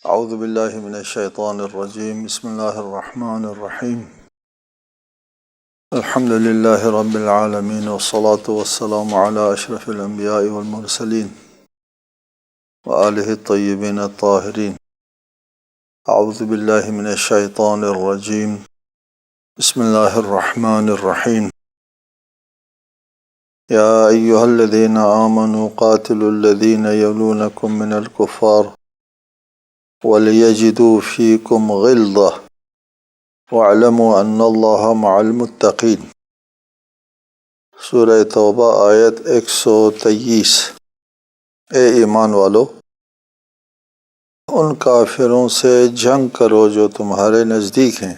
اعوذ باللہ من الشیطان الرجیم بسم اللہ الرحمن الرحیم الحمد للہ رب العالمین والصلاة والسلام علی اشرف الانبیاء والمرسلین وآلہ الطیبین الطاہرین اعوذ باللہ من الشیطان الرجیم بسم اللہ الرحمن الرحیم یا ایہا الذین آمنوا قاتلوا الذین یلونکم من الکفار وَلِيَجِدُوا فِيكُمْ غِلْظَةً وَاعْلَمُوا أَنَّ اللَّهَ مَعَ الْمُتَّقِينَ۔ سورہ توبہ آیت 123۔ اے ایمان والو، ان کافروں سے جنگ کرو جو تمہارے نزدیک ہیں،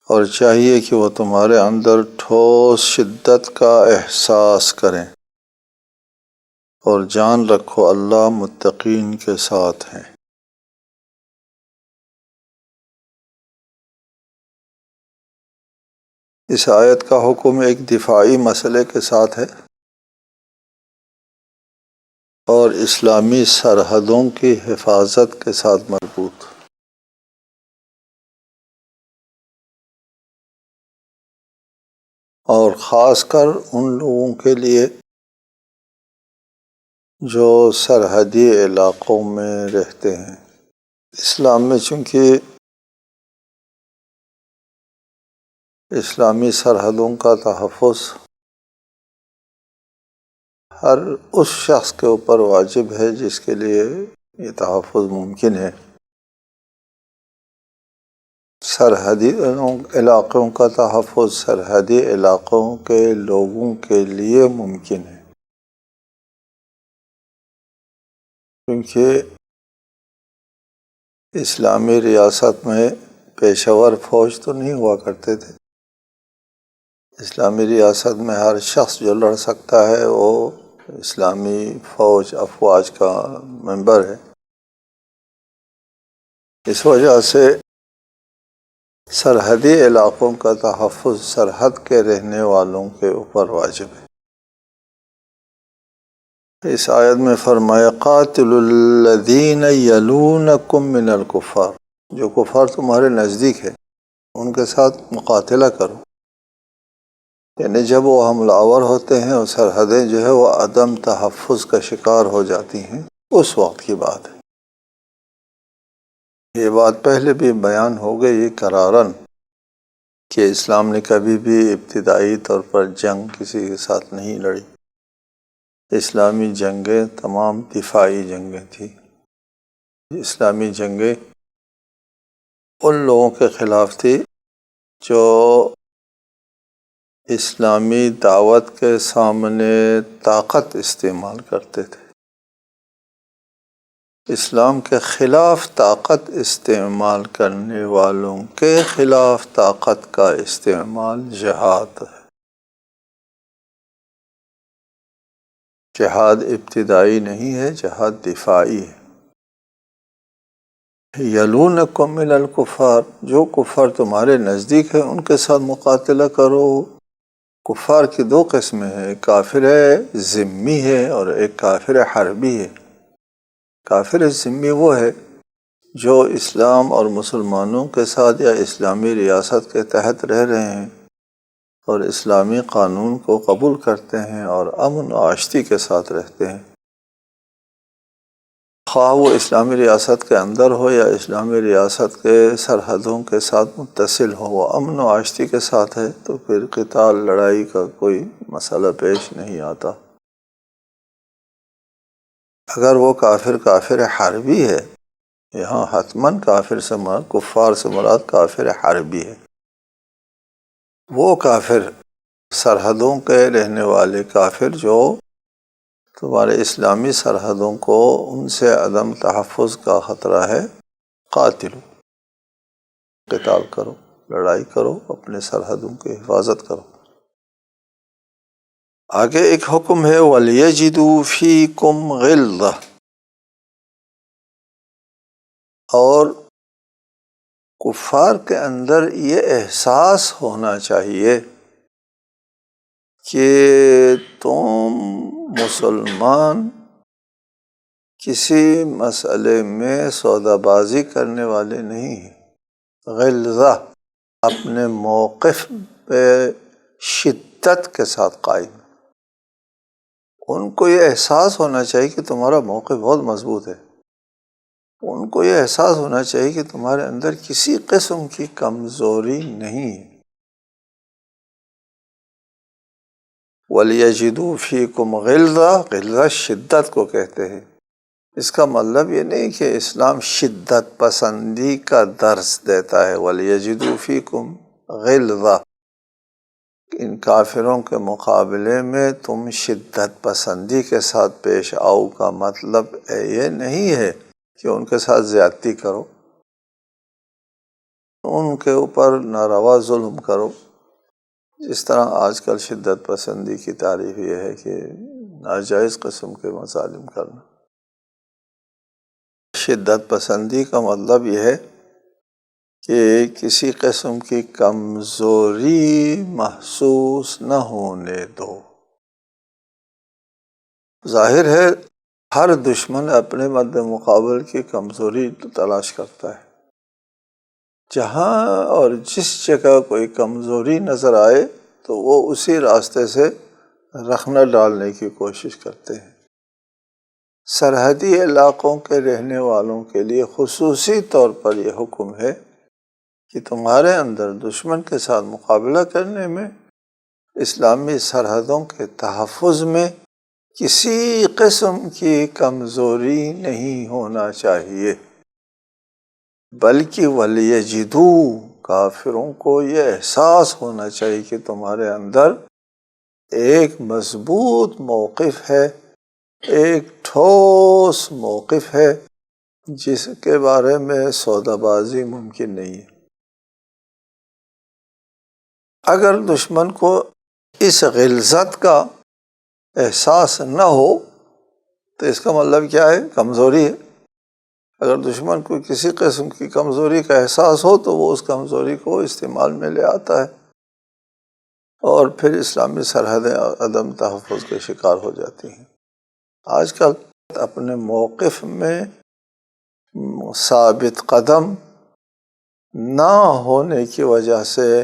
اور چاہیے کہ وہ تمہارے اندر ٹھوس شدت کا احساس کریں، اور جان رکھو اللہ متقین کے ساتھ ہیں۔ اس آیت کا حکم ایک دفاعی مسئلے کے ساتھ ہے اور اسلامی سرحدوں کی حفاظت کے ساتھ مربوط، اور خاص کر ان لوگوں کے لیے جو سرحدی علاقوں میں رہتے ہیں۔ اسلام میں چونکہ اسلامی سرحدوں کا تحفظ ہر اس شخص کے اوپر واجب ہے جس کے لیے یہ تحفظ ممکن ہے۔ سرحدی علاقوں کا تحفظ سرحدی علاقوں کے لوگوں کے لیے ممکن ہے، کیونکہ اسلامی ریاست میں پیشہ ور فوج تو نہیں ہوا کرتے تھے۔ اسلامی ریاست میں ہر شخص جو لڑ سکتا ہے وہ اسلامی فوج افواج کا ممبر ہے۔ اس وجہ سے سرحدی علاقوں کا تحفظ سرحد کے رہنے والوں کے اوپر واجب ہے۔ اس آیت میں فرمایا قاتل الذین یلونکم من الکفار، جو کفار تمہارے نزدیک ہے ان کے ساتھ مقاتلہ کرو، یعنی جب وہ حملہ آور ہوتے ہیں اور سرحدیں جو ہے وہ عدم تحفظ کا شکار ہو جاتی ہیں، اس وقت کی بات ہے۔ یہ بات پہلے بھی بیان ہو گئی قراراً کہ اسلام نے کبھی بھی ابتدائی طور پر جنگ کسی کے ساتھ نہیں لڑی۔ اسلامی جنگیں تمام دفاعی جنگیں تھیں۔ اسلامی جنگیں ان لوگوں کے خلاف تھی جو اسلامی دعوت کے سامنے طاقت استعمال کرتے تھے۔ اسلام کے خلاف طاقت استعمال کرنے والوں کے خلاف طاقت کا استعمال جہاد ہے۔ جہاد ابتدائی نہیں ہے، جہاد دفاعی ہے۔ یلونکم من الکفار، جو کفار تمہارے نزدیک ہیں ان کے ساتھ مقاتلہ کرو۔ کفار کی دو قسمیں ہیں، ایک کافر ذمی ہے اور ایک کافر حربی ہے۔ کافر ذمی وہ ہے جو اسلام اور مسلمانوں کے ساتھ یا اسلامی ریاست کے تحت رہ رہے ہیں اور اسلامی قانون کو قبول کرتے ہیں اور امن و آشتی کے ساتھ رہتے ہیں، خواہ وہ اسلامی ریاست کے اندر ہو یا اسلامی ریاست کے سرحدوں کے ساتھ متصل ہو، وہ امن و آشتی کے ساتھ ہے تو پھر قتال لڑائی کا کوئی مسئلہ پیش نہیں آتا۔ اگر وہ کافر حربی ہے، یہاں حتماً کفار سے مراد کافر حربی ہے، وہ کافر سرحدوں کے رہنے والے کافر جو تمہارے اسلامی سرحدوں کو ان سے عدم تحفظ کا خطرہ ہے، قاتل قتال کرو، لڑائی کرو، اپنے سرحدوں کی حفاظت کرو۔ آگے ایک حکم ہے وَلْيَجِدُوا فِيكُمْ غِلْظَةً، اور کفار کے اندر یہ احساس ہونا چاہیے کہ تم مسلمان کسی مسئلے میں سودا بازی کرنے والے نہیں ہیں، غلظہ اپنے موقف پہ شدت کے ساتھ قائم۔ ان کو یہ احساس ہونا چاہیے کہ تمہارا موقف بہت مضبوط ہے، ان کو یہ احساس ہونا چاہیے کہ تمہارے اندر کسی قسم کی کمزوری نہیں ہے۔ وَلْيَجِدُوا فِيكُمْ غِلْظَةً، غلظہ شدت کو کہتے ہیں۔ اس کا مطلب یہ نہیں کہ اسلام شدت پسندی کا درس دیتا ہے۔ وَلْيَجِدُوا فِيكُمْ غِلْظَةً، ان کافروں کے مقابلے میں تم شدت پسندی کے ساتھ پیش آؤ کا مطلب یہ نہیں ہے کہ ان کے ساتھ زیادتی کرو، ان کے اوپر ناروا ظلم کرو۔ جس طرح آج کل شدت پسندی کی تعریف یہ ہے کہ ناجائز قسم کے مظالم کرنا۔ شدت پسندی کا مطلب یہ ہے کہ کسی قسم کی کمزوری محسوس نہ ہونے دو۔ ظاہر ہے ہر دشمن اپنے مد مقابل کی کمزوری تلاش کرتا ہے۔ جہاں اور جس جگہ کوئی کمزوری نظر آئے تو وہ اسی راستے سے رخنہ ڈالنے کی کوشش کرتے ہیں۔ سرحدی علاقوں کے رہنے والوں کے لیے خصوصی طور پر یہ حکم ہے کہ تمہارے اندر دشمن کے ساتھ مقابلہ کرنے میں، اسلامی سرحدوں کے تحفظ میں کسی قسم کی کمزوری نہیں ہونا چاہیے، بلکہ وَلْيَجِدُوا، کافروں کو یہ احساس ہونا چاہیے کہ تمہارے اندر ایک مضبوط موقف ہے، ایک ٹھوس موقف ہے جس کے بارے میں سودا بازی ممکن نہیں ہے۔ اگر دشمن کو اس غلظت کا احساس نہ ہو تو اس کا مطلب کیا ہے؟ کمزوری ہے۔ اگر دشمن کو کسی قسم کی کمزوری کا احساس ہو تو وہ اس کمزوری کو استعمال میں لے آتا ہے اور پھر اسلامی سرحدیں عدم تحفظ کے شکار ہو جاتی ہیں۔ آج کل اپنے موقف میں ثابت قدم نہ ہونے کی وجہ سے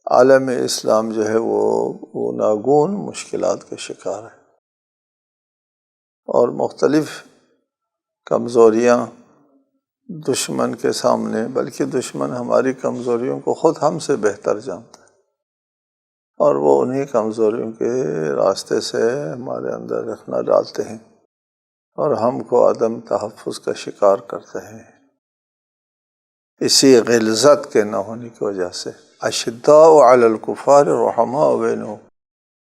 عالم اسلام جو ہے وہ گوناگون مشکلات کا شکار ہے، اور مختلف کمزوریاں دشمن کے سامنے، بلکہ دشمن ہماری کمزوریوں کو خود ہم سے بہتر جانتا ہے، اور وہ انہی کمزوریوں کے راستے سے ہمارے اندر رخنہ ڈالتے ہیں اور ہم کو عدم تحفظ کا شکار کرتے ہیں اسی غلظت کے نہ ہونے کی وجہ سے۔ اشداء علی الکفار رحماء بینہم،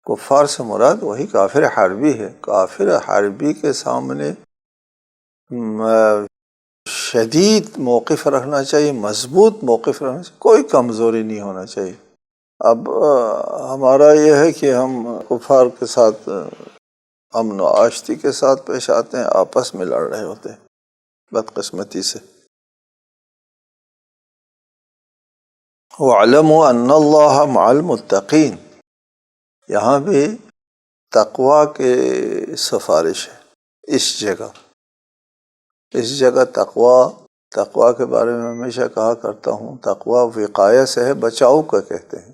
کفار سے مراد وہی کافر حربی ہے۔ کافر حربی کے سامنے شدید موقف رکھنا چاہیے، مضبوط موقف رکھنا چاہیے، کوئی کمزوری نہیں ہونا چاہیے۔ اب ہمارا یہ ہے کہ ہم کفار کے ساتھ امن و آشتی کے ساتھ پیش آتے ہیں، آپس میں لڑ رہے ہوتے ہیں بدقسمتی سے۔ وَاعْلَمُوا أَنَّ اللَّهَ مَعَ الْمُتَّقِينَ، یہاں بھی تقویٰ کی سفارش ہے۔ اس جگہ تقویٰ کے بارے میں ہمیشہ کہا کرتا ہوں، تقویٰ وقایہ سے ہے، بچاؤ کا کہتے ہیں۔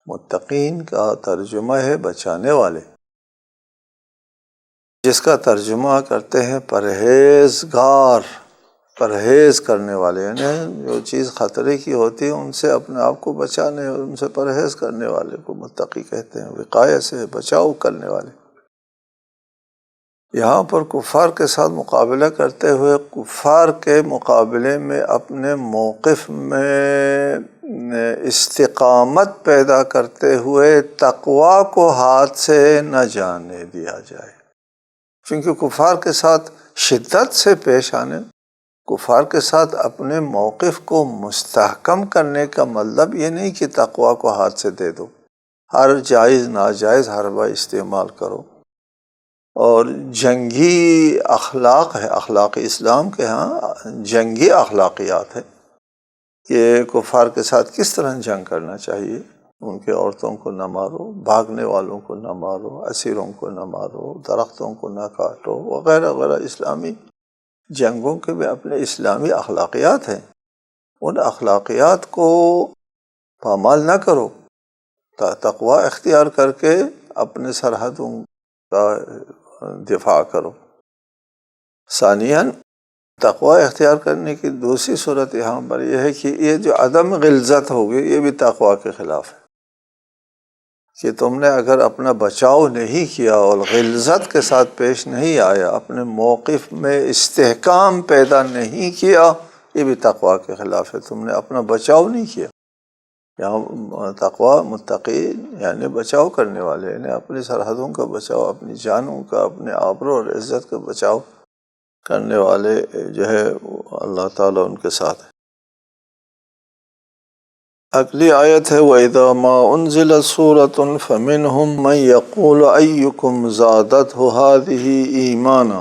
متقین کا ترجمہ ہے بچانے والے، جس کا ترجمہ کرتے ہیں پرہیزگار، پرہیز کرنے والے، یعنی جو چیز خطرے کی ہوتی ہے ان سے اپنے آپ کو بچانے اور ان سے پرہیز کرنے والے کو متقی کہتے ہیں۔ وقایہ سے بچاؤ کرنے والے۔ یہاں پر کفار کے ساتھ مقابلہ کرتے ہوئے کفار کے مقابلے میں اپنے موقف میں استقامت پیدا کرتے ہوئے تقویٰ کو ہاتھ سے نہ جانے دیا جائے، کیونکہ کفار کے ساتھ شدت سے پیش آنے، کفار کے ساتھ اپنے موقف کو مستحکم کرنے کا مطلب یہ نہیں کہ تقویٰ کو ہاتھ سے دے دو، ہر جائز ناجائز حربہ استعمال کرو، اور جنگی اخلاق ہے، اخلاق اسلام کے ہاں جنگی اخلاقیات ہے کہ کفار کے ساتھ کس طرح جنگ کرنا چاہیے، ان کے عورتوں کو نہ مارو، بھاگنے والوں کو نہ مارو، اسیروں کو نہ مارو، درختوں کو نہ کاٹو، وغیرہ وغیرہ۔ اسلامی جنگوں کے بھی اپنے اسلامی اخلاقیات ہیں، ان اخلاقیات کو پامال نہ کرو، تقوی اختیار کر کے اپنے سرحدوں کا دفاع کرو۔ ثانیاً تقوی اختیار کرنے کی دوسری صورت یہاں پر یہ ہے کہ یہ جو عدم غلظت ہوگی یہ بھی تقوی کے خلاف ہے، کہ تم نے اگر اپنا بچاؤ نہیں کیا اور غلظت کے ساتھ پیش نہیں آیا، اپنے موقف میں استحکام پیدا نہیں کیا، یہ بھی تقوی کے خلاف ہے، تم نے اپنا بچاؤ نہیں کیا۔ یہاں تقوی متقین یعنی بچاؤ کرنے والے، یعنی اپنی سرحدوں کا بچاؤ، اپنی جانوں کا، اپنے آبرو اور عزت کا بچاؤ کرنے والے جو ہے اللہ تعالیٰ ان کے ساتھ ہے۔ اگلی آیت ہے وَإِذَا مَا أُنزِلَتْ سُورَةٌ فَمِنْهُمْ مَنْ يَقُولُ أَيُّكُمْ زَادَتْهُ هَٰذِهِ إِيمَانًا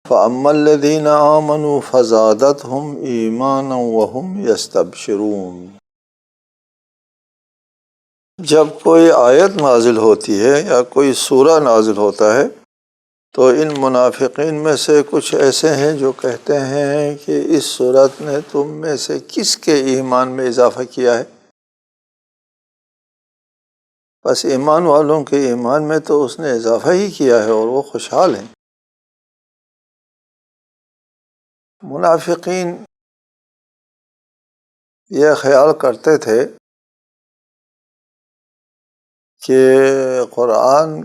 فَأَمَّا الَّذِينَ آمَنُوا فَزَادَتْهُمْ إِيمَانًا وَهُمْ يَسْتَبْشِرُونَ۔ جب کوئی آیت نازل ہوتی ہے یا کوئی سورہ نازل ہوتا ہے تو ان منافقین میں سے کچھ ایسے ہیں جو کہتے ہیں کہ اس صورت نے تم میں سے کس کے ایمان میں اضافہ کیا ہے؟ بس ایمان والوں کے ایمان میں تو اس نے اضافہ ہی کیا ہے اور وہ خوشحال ہیں۔ منافقین یہ خیال کرتے تھے کہ قرآن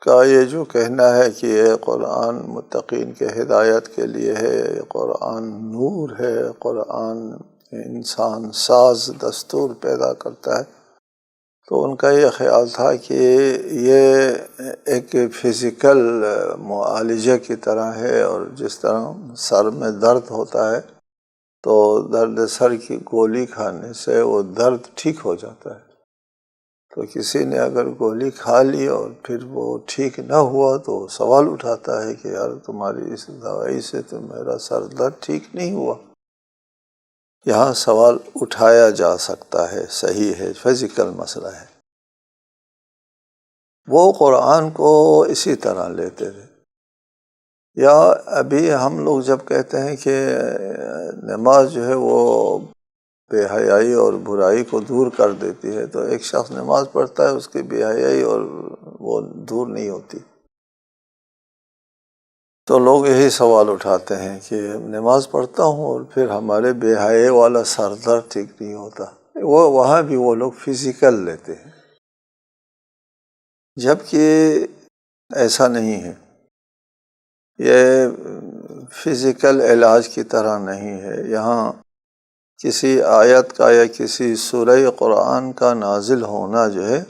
کا یہ جو کہنا ہے کہ یہ قرآن متقین کے ہدایت کے لیے ہے، یہ قرآن نور ہے، قرآن انسان ساز دستور پیدا کرتا ہے، تو ان کا یہ خیال تھا کہ یہ ایک فزیکل معالجے کی طرح ہے، اور جس طرح سر میں درد ہوتا ہے تو درد سر کی گولی کھانے سے وہ درد ٹھیک ہو جاتا ہے، تو کسی نے اگر گولی کھا لی اور پھر وہ ٹھیک نہ ہوا تو سوال اٹھاتا ہے کہ یار تمہاری اس دوائی سے تو میرا سر درد ٹھیک نہیں ہوا۔ یہاں سوال اٹھایا جا سکتا ہے، صحیح ہے، فزیکل مسئلہ ہے۔ وہ قرآن کو اسی طرح لیتے تھے۔ یا ابھی ہم لوگ جب کہتے ہیں کہ نماز جو ہے وہ بے حیائی اور برائی کو دور کر دیتی ہے، تو ایک شخص نماز پڑھتا ہے، اس کی بے حیائی اور وہ دور نہیں ہوتی، تو لوگ یہی سوال اٹھاتے ہیں کہ نماز پڑھتا ہوں اور پھر ہمارے بے حیائی والا سر درد ٹھیک نہیں ہوتا۔ وہاں بھی وہ لوگ فزیکل لیتے ہیں، جبکہ ایسا نہیں ہے، یہ فزیکل علاج کی طرح نہیں ہے۔ یہاں کسی آیت کا یا کسی سورہ قرآن کا نازل ہونا جو ہے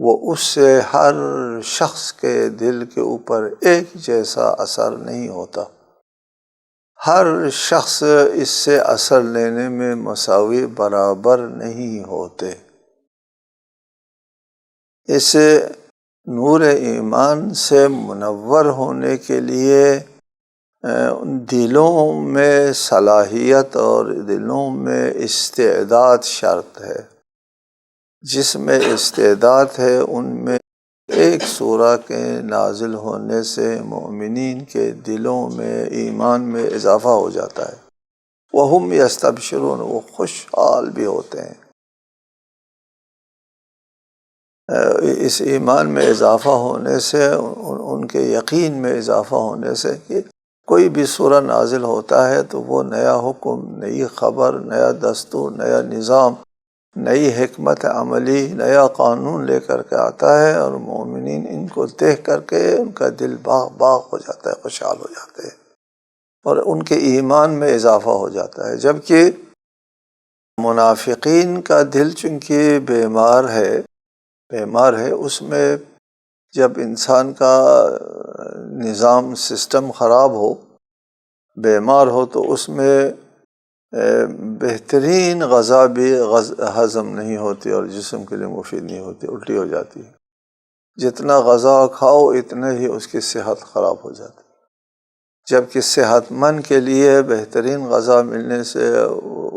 وہ اس سے ہر شخص کے دل کے اوپر ایک جیسا اثر نہیں ہوتا، ہر شخص اس سے اثر لینے میں مساوی برابر نہیں ہوتے۔ اس نور ایمان سے منور ہونے کے لیے دلوں میں صلاحیت اور دلوں میں استعداد شرط ہے۔ جس میں استعداد ہے ان میں ایک سورہ کے نازل ہونے سے مومنین کے دلوں میں ایمان میں اضافہ ہو جاتا ہے، وَهُمْ يَسْتَبْشِرُونَ، وہ خوشحال بھی ہوتے ہیں۔ اس ایمان میں اضافہ ہونے سے، ان کے یقین میں اضافہ ہونے سے کہ کوئی بھی سورہ نازل ہوتا ہے تو وہ نیا حکم، نئی خبر، نیا دستور، نیا نظام، نئی حکمت عملی، نیا قانون لے کر کے آتا ہے، اور مومنین ان کو دیکھ کر کے ان کا دل باغ باغ ہو جاتا ہے، خوشحال ہو جاتے ہیں اور ان کے ایمان میں اضافہ ہو جاتا ہے۔ جبکہ منافقین کا دل چونکہ بیمار ہے، اس میں جب انسان کا نظام سسٹم خراب ہو، بیمار ہو، تو اس میں بہترین غذا بھی ہضم نہیں ہوتی اور جسم کے لیے مفید نہیں ہوتی، الٹی ہو جاتی ہے۔ جتنا غذا کھاؤ اتنا ہی اس کی صحت خراب ہو جاتی ہے، جبکہ صحت مند کے لیے بہترین غذا ملنے سے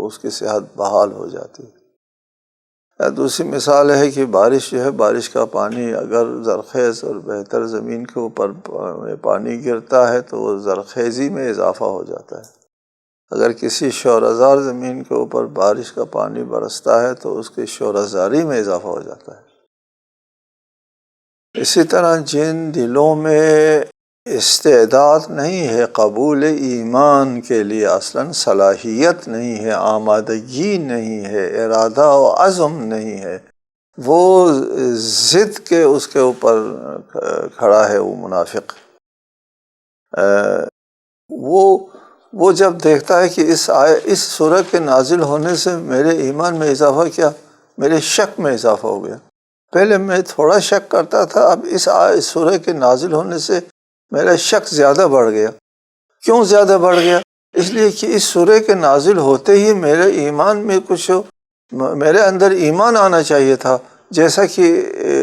اس کی صحت بحال ہو جاتی ہے۔ دوسری مثال ہے کہ بارش جو ہے، بارش کا پانی اگر زرخیز اور بہتر زمین کے اوپر پانی گرتا ہے تو وہ زرخیزی میں اضافہ ہو جاتا ہے۔ اگر کسی شورزار زمین کے اوپر بارش کا پانی برستا ہے تو اس کی شورزاری میں اضافہ ہو جاتا ہے۔ اسی طرح جن دلوں میں استعداد نہیں ہے قبول ایمان کے لیے، اصلاً صلاحیت نہیں ہے، آمادگی نہیں ہے، ارادہ و عزم نہیں ہے، وہ ضد کے اس کے اوپر کھڑا ہے وہ منافق، وہ جب دیکھتا ہے کہ اس سورہ کے نازل ہونے سے میرے ایمان میں اضافہ کیا، میرے شک میں اضافہ ہو گیا۔ پہلے میں تھوڑا شک کرتا تھا، اب اس سورہ کے نازل ہونے سے میرا شک زیادہ بڑھ گیا۔ کیوں زیادہ بڑھ گیا؟ اس لیے کہ اس سورہ کے نازل ہوتے ہی میرے ایمان میں میرے اندر ایمان آنا چاہیے تھا، جیسا کہ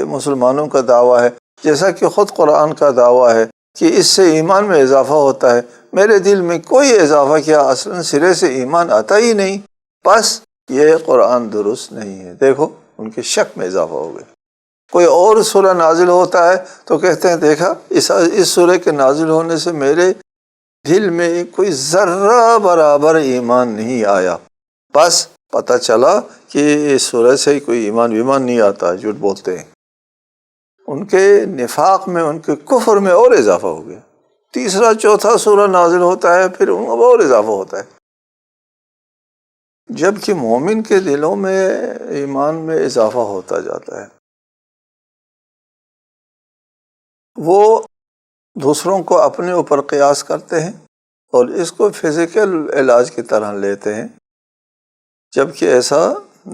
مسلمانوں کا دعویٰ ہے، جیسا کہ خود قرآن کا دعویٰ ہے کہ اس سے ایمان میں اضافہ ہوتا ہے۔ میرے دل میں کوئی اضافہ کیا، اصلاً سرے سے ایمان آتا ہی نہیں، بس یہ قرآن درست نہیں ہے۔ دیکھو ان کے شک میں اضافہ ہو گیا۔ کوئی اور سورہ نازل ہوتا ہے تو کہتے ہیں دیکھا اس سورہ کے نازل ہونے سے میرے دل میں کوئی ذرہ برابر ایمان نہیں آیا، بس پتہ چلا کہ اس سورہ سے کوئی ایمان نہیں آتا، جھوٹ بولتے ہیں۔ ان کے نفاق میں، ان کے کفر میں اور اضافہ ہو گیا۔ تیسرا چوتھا سورہ نازل ہوتا ہے پھر ان کو اور اضافہ ہوتا ہے، جبکہ مومن کے دلوں میں ایمان میں اضافہ ہوتا جاتا ہے۔ وہ دوسروں کو اپنے اوپر قیاس کرتے ہیں اور اس کو فزیکل علاج کی طرح لیتے ہیں، جبکہ ایسا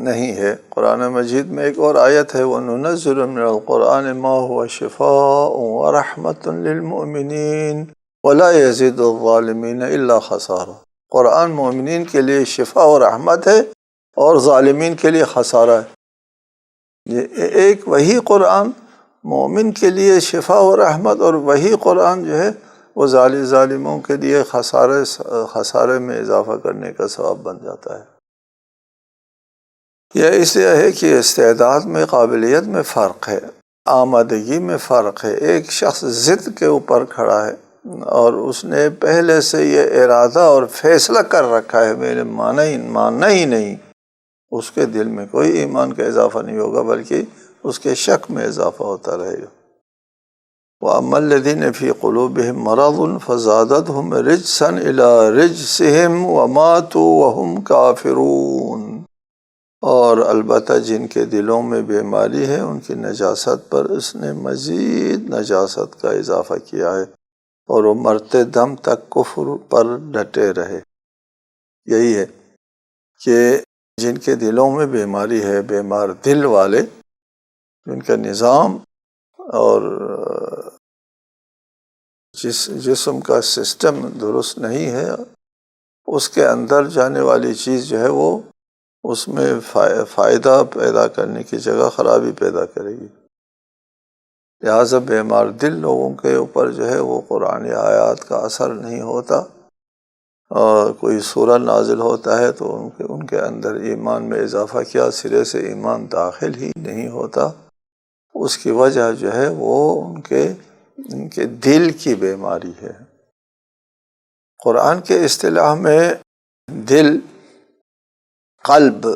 نہیں ہے۔ قرآن مجید میں ایک اور آیت ہے، وَنُنَزِّلُ مِنَ الْقُرْآنِ مَا هُوَ شِفَاءٌ وَرَحْمَةٌ لِّلْمُؤْمِنِينَ وَلَا يَزِيدُ الظَّالِمِينَ إِلَّا خَسَارًا۔ قرآن مومنین کے لیے شفا و رحمت ہے اور ظالمین کے لیے خسارہ ہے۔ یہ ایک وہی قرآن مومن کے لیے شفا و رحمت، اور وہی قرآن جو ہے وہ ظالموں کے لیے خسارے میں اضافہ کرنے کا سبب بن جاتا ہے۔ یہ اس لیے ہے کہ استعداد میں، قابلیت میں فرق ہے، آمادگی میں فرق ہے۔ ایک شخص ضد کے اوپر کھڑا ہے اور اس نے پہلے سے یہ ارادہ اور فیصلہ کر رکھا ہے میں نے ماننا ہی نہیں، اس کے دل میں کوئی ایمان کا اضافہ نہیں ہوگا، بلکہ اس کے شک میں اضافہ ہوتا رہے گا۔ وَأَمَّا الَّذِينَ فِي قُلُوبِهِم مَّرَضٌ فَزَادَتْهُمْ رِجْسًا إِلَىٰ رِجْسِهِمْ وَمَاتُوا وَهُمْ كَافِرُونَ، اور البتہ جن کے دلوں میں بیماری ہے ان کی نجاست پر اس نے مزید نجاست کا اضافہ کیا ہے، اور وہ مرتے دم تک کفر پر ڈٹے رہے۔ یہی ہے کہ جن کے دلوں میں بیماری ہے، بیمار دل والے، جن کا نظام اور جسم کا سسٹم درست نہیں ہے، اس کے اندر جانے والی چیز جو ہے وہ اس میں فائدہ پیدا کرنے کی جگہ خرابی پیدا کرے گی۔ لہٰذا بیمار دل لوگوں کے اوپر جو ہے وہ قرآن آیات کا اثر نہیں ہوتا، اور کوئی سورہ نازل ہوتا ہے تو ان کے اندر ایمان میں اضافہ کیا، سرے سے ایمان داخل ہی نہیں ہوتا۔ اس کی وجہ جو ہے وہ ان کے دل کی بیماری ہے۔ قرآن کے اصطلاح میں دل، قلب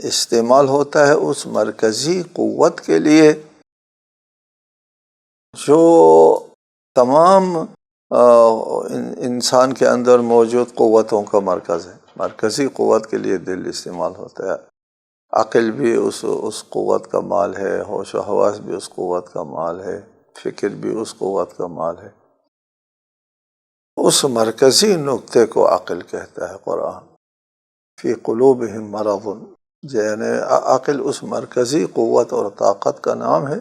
استعمال ہوتا ہے اس مرکزی قوت کے لیے جو تمام انسان کے اندر موجود قوتوں کا مرکز ہے۔ مرکزی قوت کے لیے دل استعمال ہوتا ہے۔ عقل بھی اس قوت کا مال ہے، ہوش و حواس بھی اس قوت کا مال ہے، فکر بھی اس قوت کا مال ہے۔ اس مرکزی نقطے کو عقل کہتا ہے قرآن۔ فی قلوبہم مرض، یعنی عقل اس مرکزی قوت اور طاقت کا نام ہے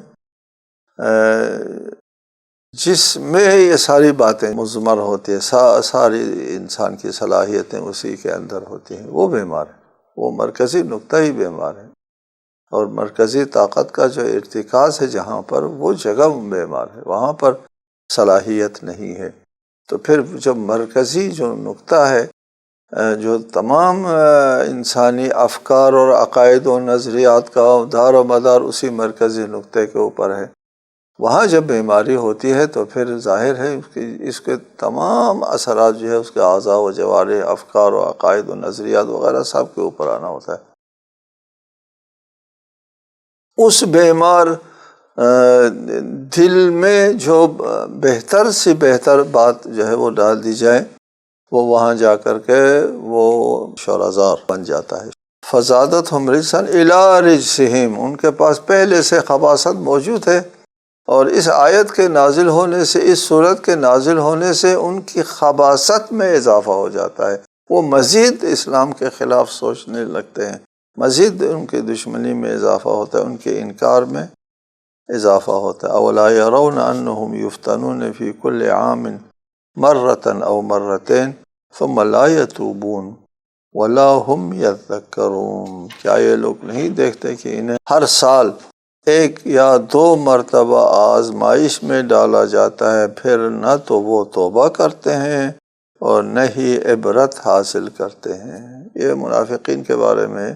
جس میں یہ ساری باتیں مضمر ہوتی ہیں، ساری انسان کی صلاحیتیں اسی کے اندر ہوتی ہیں۔ وہ بیمار ہے، وہ مرکزی نقطہ ہی بیمار ہے، اور مرکزی طاقت کا جو ارتکاز ہے جہاں پر، وہ جگہ بیمار ہے، وہاں پر صلاحیت نہیں ہے۔ تو پھر جب مرکزی جو نقطہ ہے جو تمام انسانی افکار اور عقائد و نظریات کا دار و مدار اسی مرکزی نقطے کے اوپر ہے، وہاں جب بیماری ہوتی ہے تو پھر ظاہر ہے اس کے تمام اثرات جو ہے اس کے اعضاء و جوارح، افکار و عقائد و نظریات وغیرہ سب کے اوپر آنا ہوتا ہے۔ اس بیمار دل میں جو بہتر سے بہتر بات جو ہے وہ ڈال دی جائے، وہ وہاں جا کر کے وہ شورزار بن جاتا ہے۔ فزادتہم رجسا الی رجسہم، ان کے پاس پہلے سے خباثت موجود ہے، اور اس آیت کے نازل ہونے سے، اس صورت کے نازل ہونے سے ان کی خباثت میں اضافہ ہو جاتا ہے، وہ مزید اسلام کے خلاف سوچنے لگتے ہیں، مزید ان کی دشمنی میں اضافہ ہوتا ہے، ان کے انکار میں اضافہ ہوتا ہے۔ اولا یرون انہم یفتنون فی کل عام مرۃ او مرتین ثم لا یتوبون ولا هم یذکرون، کیا یہ لوگ نہیں دیکھتے کہ انہیں ہر سال ایک یا دو مرتبہ آزمائش میں ڈالا جاتا ہے، پھر نہ تو وہ توبہ کرتے ہیں اور نہ ہی عبرت حاصل کرتے ہیں۔ یہ منافقین کے بارے میں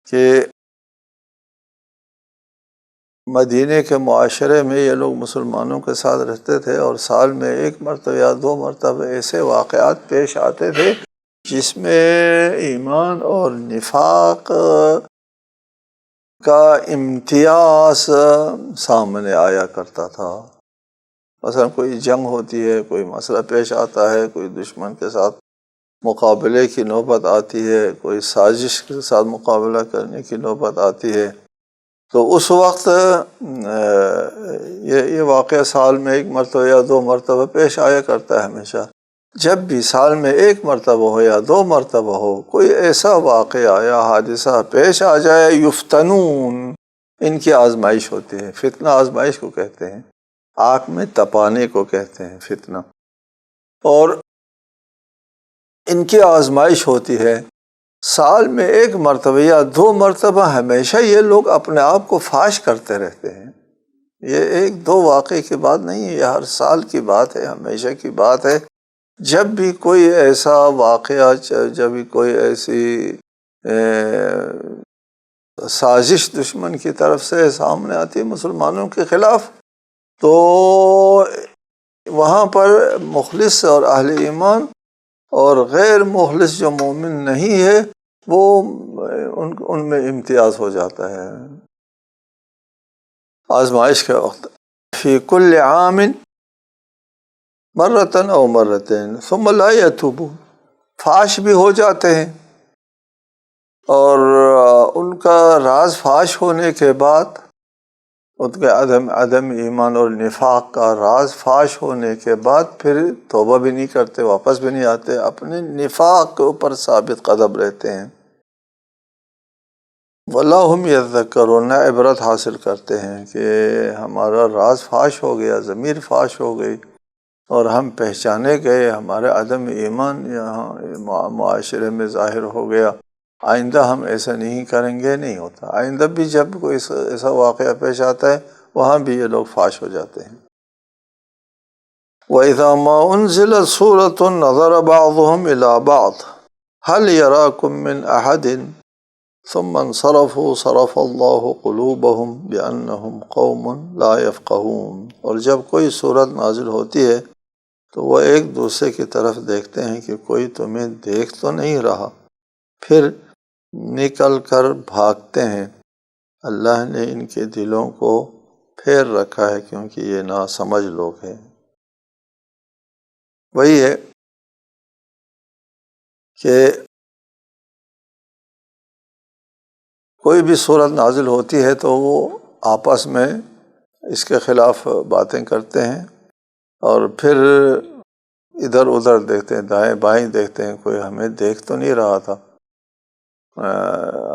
کہ مدینے کے معاشرے میں یہ لوگ مسلمانوں کے ساتھ رہتے تھے، اور سال میں ایک مرتبہ یا دو مرتبہ ایسے واقعات پیش آتے تھے جس میں ایمان اور نفاق کا امتیاز سامنے آیا کرتا تھا۔ مثلا کوئی جنگ ہوتی ہے، کوئی مسئلہ پیش آتا ہے، کوئی دشمن کے ساتھ مقابلے کی نوبت آتی ہے، کوئی سازش کے ساتھ مقابلہ کرنے کی نوبت آتی ہے، تو اس وقت یہ واقعہ سال میں ایک مرتبہ یا دو مرتبہ پیش آیا کرتا ہے ہمیشہ۔ جب بھی سال میں ایک مرتبہ ہو یا دو مرتبہ ہو کوئی ایسا واقعہ یا حادثہ پیش آ جائے، یفتنون، ان کی آزمائش ہوتی ہے۔ فتنہ آزمائش کو کہتے ہیں، آگ میں تپانے کو کہتے ہیں فتنہ، اور ان کی آزمائش ہوتی ہے سال میں ایک مرتبہ یا دو مرتبہ۔ ہمیشہ یہ لوگ اپنے آپ کو فاش کرتے رہتے ہیں، یہ ایک دو واقعے کی بات نہیں ہے، یہ ہر سال کی بات ہے، ہمیشہ کی بات ہے۔ جب بھی کوئی ایسا واقعہ، جب بھی کوئی ایسی سازش دشمن کی طرف سے سامنے آتی ہے مسلمانوں کے خلاف، تو وہاں پر مخلص اور اہل ایمان اور غیر مخلص جو مومن نہیں ہے وہ ان میں امتیاز ہو جاتا ہے آزمائش کے وقت۔ فی کل عام مرتن او مرتین ثم لا یتوبون، فاش بھی ہو جاتے ہیں، اور ان کا راز فاش ہونے کے بعد، ان کے عدم ایمان اور نفاق کا راز فاش ہونے کے بعد پھر توبہ بھی نہیں کرتے، واپس بھی نہیں آتے، اپنے نفاق کے اوپر ثابت قدم رہتے ہیں۔ وَلَا هُمْ يَذَّكَّرُونَ، عبرت حاصل کرتے ہیں کہ ہمارا راز فاش ہو گیا، ضمیر فاش ہو گئی، اور ہم پہچانے گئے، ہمارے عدم ایمان یہاں معاشرے میں ظاہر ہو گیا، آئندہ ہم ایسا نہیں کریں گے، نہیں ہوتا۔ آئندہ بھی جب کوئی ایسا واقعہ پیش آتا ہے وہاں بھی یہ لوگ فاش ہو جاتے ہیں۔ وَإِذَا مَا أُنزِلَتْ سُورَةٌ نَظَرَ بَعْضُهُمْ إِلَى بَعْضٍ هَلْ يَرَاكُمْ مِنْ أَحَدٍ ثم انصرفوا صرف اللہ قلوبہم بأنہم قوم لا یفقہون، اور جب کوئی صورت نازل ہوتی ہے تو وہ ایک دوسرے کی طرف دیکھتے ہیں کہ کوئی تمہیں دیکھ تو نہیں رہا، پھر نکل کر بھاگتے ہیں۔ اللہ نے ان کے دلوں کو پھیر رکھا ہے کیونکہ یہ ناسمجھ لوگ ہیں۔ وہی ہے کہ کوئی بھی صورت نازل ہوتی ہے تو وہ آپس میں اس کے خلاف باتیں کرتے ہیں، اور پھر ادھر ادھر دیکھتے ہیں، دائیں بائیں دیکھتے ہیں، کوئی ہمیں دیکھ تو نہیں رہا تھا۔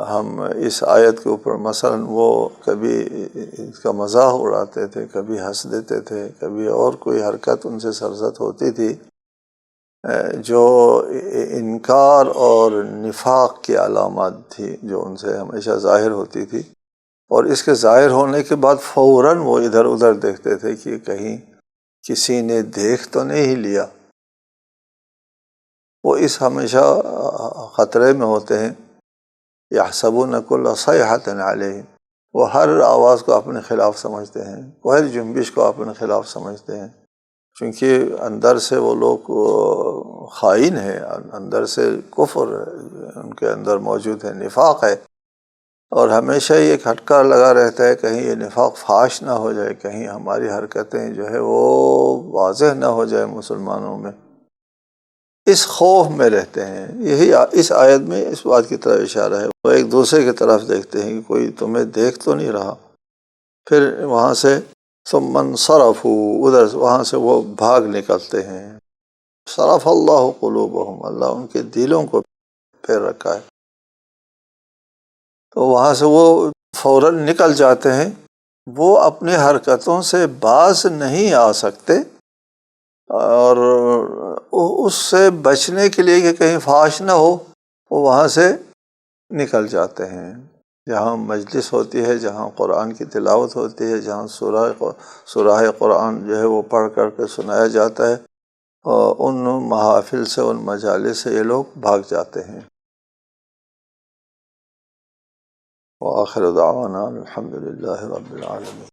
ہم اس آیت کے اوپر مثلا وہ کبھی اس کا مزاح اڑاتے تھے، کبھی ہنس دیتے تھے، کبھی اور کوئی حرکت ان سے سرزد ہوتی تھی جو انکار اور نفاق کی علامات تھی، جو ان سے ہمیشہ ظاہر ہوتی تھی، اور اس کے ظاہر ہونے کے بعد فوراً وہ ادھر ادھر دیکھتے تھے کہ کہیں کسی نے دیکھ تو نہیں لیا۔ وہ اس ہمیشہ خطرے میں ہوتے ہیں، یحسبون کل صیحۃ علیہم، وہ ہر آواز کو اپنے خلاف سمجھتے ہیں، وہ ہر جنبش کو اپنے خلاف سمجھتے ہیں، چونکہ اندر سے وہ لوگ خائن ہے، اندر سے کفر ان کے اندر موجود ہے، نفاق ہے، اور ہمیشہ یہ کھٹکا لگا رہتا ہے کہیں یہ نفاق فاش نہ ہو جائے، کہیں ہماری حرکتیں جو ہے وہ واضح نہ ہو جائے مسلمانوں میں، اس خوف میں رہتے ہیں۔ یہی اس آیت میں اس بات کی طرف اشارہ ہے، وہ ایک دوسرے کی طرف دیکھتے ہیں کہ کوئی تمہیں دیکھ تو نہیں رہا، پھر وہاں سے ثم انصرفوا، ادھر وہاں سے وہ بھاگ نکلتے ہیں۔ صرف اللہ قلوبہم، اللہ ان کے دلوں کو پھیر رکھا ہے، تو وہاں سے وہ فوراً نکل جاتے ہیں، وہ اپنی حرکتوں سے باز نہیں آ سکتے، اور اس سے بچنے کے لیے کہ کہیں فاش نہ ہو وہ وہاں سے نکل جاتے ہیں۔ جہاں مجلس ہوتی ہے، جہاں قرآن کی تلاوت ہوتی ہے، جہاں سورہ قرآن جو ہے وہ پڑھ کر کے سنایا جاتا ہے، اور ان محافل سے، ان مجالس سے یہ لوگ بھاگ جاتے ہیں۔ وآخر دعوانا الحمد للہ رب العالمین۔